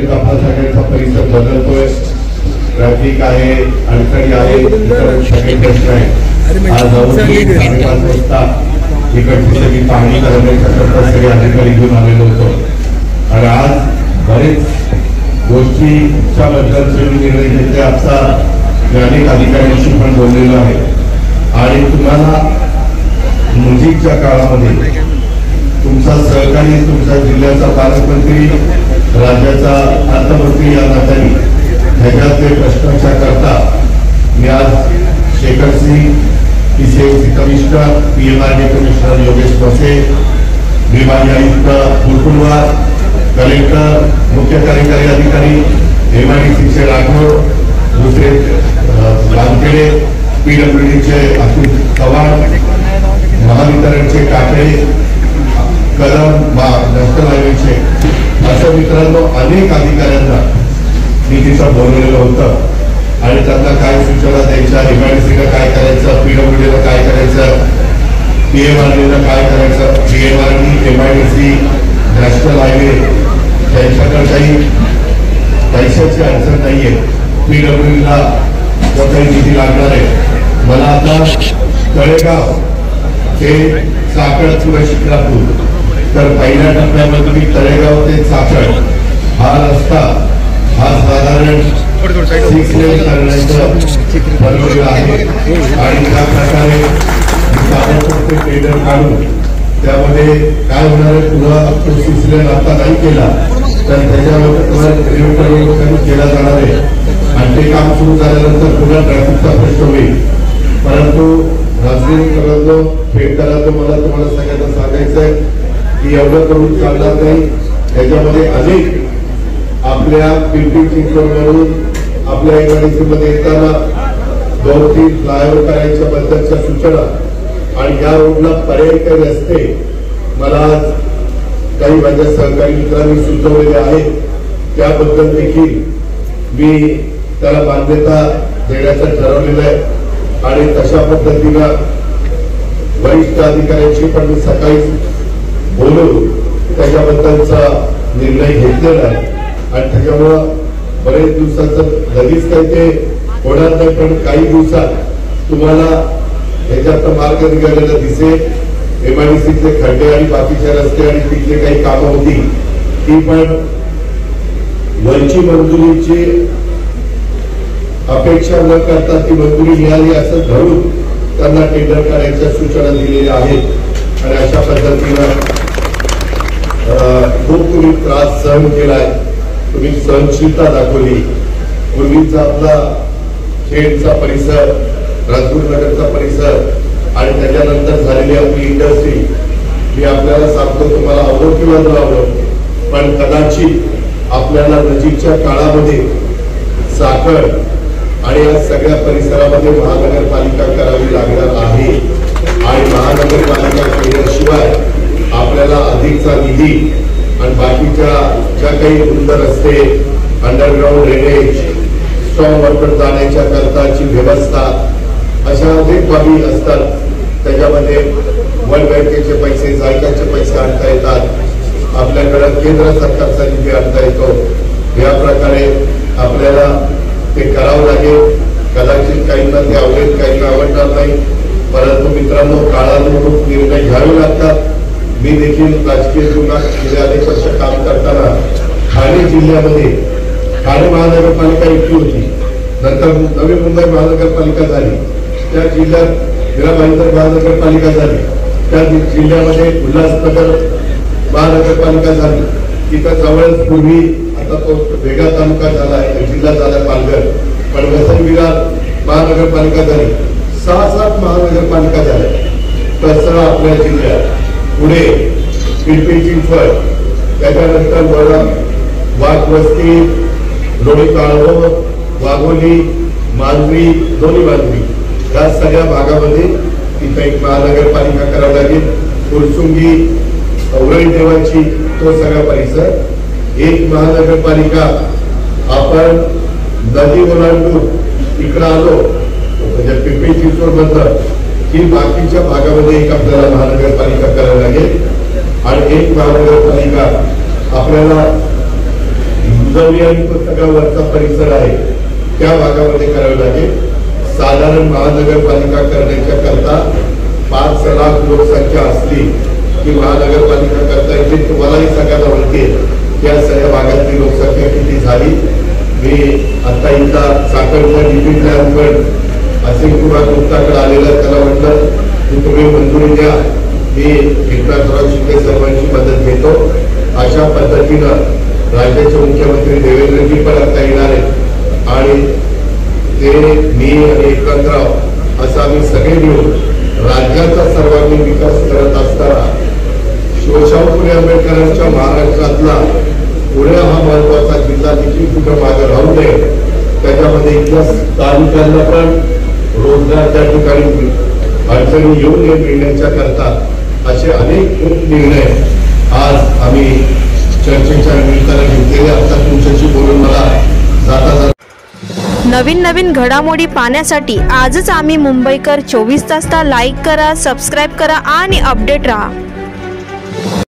एकंदरीत आपला सगळ्यांचा परिसर बदलतोय. ट्रॅफिक आहे, अडचणी आहे, सगळे प्रश्न आहे. आज जाऊन 5:30 वाजता इकडची सगळी पाहणी करण्याच्या सगळे अधिकारी घेऊन आलेलो होतो आणि आज बरेच गोष्टीच्या बद्दलचे निर्णय घेतले. आजचा अनेक अधिकाऱ्यांशी पण बोललेलो आहे आणि तुम्हाला नजीकच्या काळामध्ये तुमचा सहकारी, तुमच्या जिल्ह्याचा पालकमंत्री, राज्याचा अर्थमंत्री या नात्याने ह्याच्यातले प्रश्नांच्या करता मी आज Shekhar Singh, PCMC commissioner, PMRD commissioner Yogesh Vase, विभागीय आयुक्त कुलकुलवार, कलेक्टर, मुख्य कार्यकारी अधिकारी, एमआयडीसीचे राठोड, दुसरे वानखेडे, पीडब्ल्यूडीचे अतुल चव्हाण, महावितरणचे काकडे, कदम, नॅशनल हायवेचे, अशा मित्रांनो अनेक अधिकाऱ्यांना मी तिथं बोलवलेलं होतं आणि त्यांना काय सूचना द्यायच्या, एमआयडीसीला काय करायचं, पीडब्ल्यूडीला काय करायचं, पीएमआरडीला काय करायचं. पीएमआरडी, एमआयडीसी, नॅशनल हायवे त्यांच्याकडे काही पैशाची अडचण नाहीये. पीडब्ल्यूडीला जो काही निधी लागणार आहे, मला आता तळेगाव ते चाकण किंवा शिक्रापूर, तर पहिल्या टप्प्यामध्ये मी तळेगाव ते चाकण हा रस्ता हा साधारण 6 लेन करण्याचं ठरवलेलं आहे आणि त्या प्रकारे ते टेंडर काढून त्यामध्ये काय होणार आहे, पुन्हा तो 6 लेन आता नाही केला तर त्याच्यावर केला जाणार आहे आणि ते काम सुरू झाल्यानंतर पुन्हा ट्रॅफिकचा प्रश्न होईल. परंतु राजकीय फेड करायचं मला तुम्हाला सगळ्यांना सांगायचं आहे की एवढं करून चालणार नाही. त्याच्यामध्ये अनेक आपल्या पिंपरी चिंचवडवरून आपल्या एमआयडीसीमध्ये येताना 2-3 फ्लायओव्हर करायच्या बद्दलच्या सूचना आणि या रोडला पर्यायी काही रस्ते मला काही माझ्या सहकारी मित्रांनी सुचवलेले आहेत. त्याबद्दल देखील मी त्याला मान्यता देण्याचं ठरवलेलं आहे आणि तशा पद्धतीनं वरिष्ठ अधिकाऱ्यांशी पण मी सकाळी बोलून त्याच्याबद्दलचा निर्णय घेतलेला आहे आणि त्याच्यामुळं बरेच दिवसाचं लगेच काही ते होणार नाही, पण काही दिवसात तुम्हाला याच्यात मार्ग निघालेला दिसेल. एमआयडीसीतले खड्डे आणि बाकीचे रस्ते आणि तिथले काही कामं होती ती पण वरची मंजुरीची अपेक्षा न करता ती मंजुरी मिळाली असं धरून त्यांना टेंडर करायच्या सूचना दिलेल्या आहेत आणि अशा पद्धतीनं खूप तुम्ही त्रास सहन केलाय, तुम्ही सहनशीलता दाखवली. पूर्वीचा आपला खेडचा परिसर, राजगुरुनगरचा परिसर आणि त्याच्यानंतर झालेली आपली इंडस्ट्री, मी आपल्याला सांगतो तुम्हाला आवडो किंवा न आवडो, पण कदाचित आपल्याला नजीकच्या काळामध्ये साखर आणि या सगळ्या परिसरामध्ये महानगरपालिका करावी लागणार आहे आणि महानगरपालिका केल्याशिवाय आपल्याला अधिकचा निधी आणि बाकीच्या ज्या काही रुंद रस्ते, अंडरग्राउंड ड्रेनेज, स्ट्रॉंग वॉटर जाण्याच्या करताची व्यवस्था, अशा अनेक बाबी असतात. त्याच्यामध्ये वर्ल्ड बँकेचे पैसे, जायकाचे पैसे आणता येतात, आपल्याकडं केंद्र सरकारचा निधी आणता येतो. या प्रकारे आपल्याला ते करावं लागेल. कदाचित काहींना ते आवडेल, काहींना आवडणार नाही, परंतु मित्रांनो काळानुरूप निर्णय घ्यावे लागतात. मी देखील राजकीय जीवनात गेले अनेक वर्ष काम करताना ठाणे जिल्ह्यामध्ये ठाणे महानगरपालिका एकटी होती, नंतर नवी मुंबई महानगरपालिका झाली, त्या जिल्ह्यात मीरा भाईंदर महानगरपालिका झाली, त्या जिल्ह्यामध्ये उल्हासनगर महानगरपालिका झाली. तिथं जवळच पूर्वी आता तो वेगळा तालुका झाला आहे, जिल्हा झाला पालघर, पण वसई विरार महानगरपालिका झाली. 6-7 महानगरपालिका झाल्या. तसं आपल्या जिल्ह्यात पुढे पिंपरी चिंचवड, त्याच्यानंतर वडा, वाघवस्ती, लोणी काळवो, वाघोली, मांजरी, दोन्ही मांजरी या सगळ्या भागामध्ये तिथं एक महानगरपालिका करावी लागेल. फुरसुंगी, उरळी देवाची, तो सगळा परिसर एक महानगरपालिका. आपण नदी ओलांडून इकडं आलो म्हणजे पिंपरी चिंचवड मधलं की बाकीच्या भागामध्ये एक आपल्याला महानगरपालिका करावी लागेल आणि एक महानगरपालिका आपल्याला उजवली आणि तो सगळा वरचा परिसर आहे त्या भागामध्ये करावे लागेल। साधारण महानगरपालिका करण्याच्या करता 5 लाख लोकसंख्या असली की महानगरपालिका करता येते। तुम्हालाही सगळ्यांना माहिती या सगळ्या भागातली लोकसंख्या किती झाली। मी आता इथं साखरच्या डिप्टी प्लॅनवर असिम कुमार गुप्ताकडे आलेला, त्याला म्हटलं की तुम्ही मंजुरी द्या, मी एकनाथराव शिंदे साहेबांची मदत घेतो। अशा पद्धतीनं राज्याचे मुख्यमंत्री देवेंद्रजी पण आता येणार आहेत आणि ते मी आणि एकनाथराव असं आम्ही सगळे मिळून राज्याचा सर्वांगीण विकास करत असताना शिवशाहू फुले आंबेडकरांच्या महाराष्ट्रातला पुणे हा महत्वाचा जिल्हा देखील कुठं मागे राहू नये, त्याच्यामध्ये इथल्या तालुक्यांना पण रोजगार त्या ठिकाणी अडचणी येऊ नये मिळण्याच्या करता असे अनेक निर्णय आज आम्ही चर्चेच्या निमित्ताने घेतलेले। आता तुमच्याशी बोलून मला जाता नवीन घडामोडी पाहण्यासाठी आजच आम्ही मुंबईकर 24 तासला लाईक करा, सबस्क्राईब करा आणि अपडेट रहा।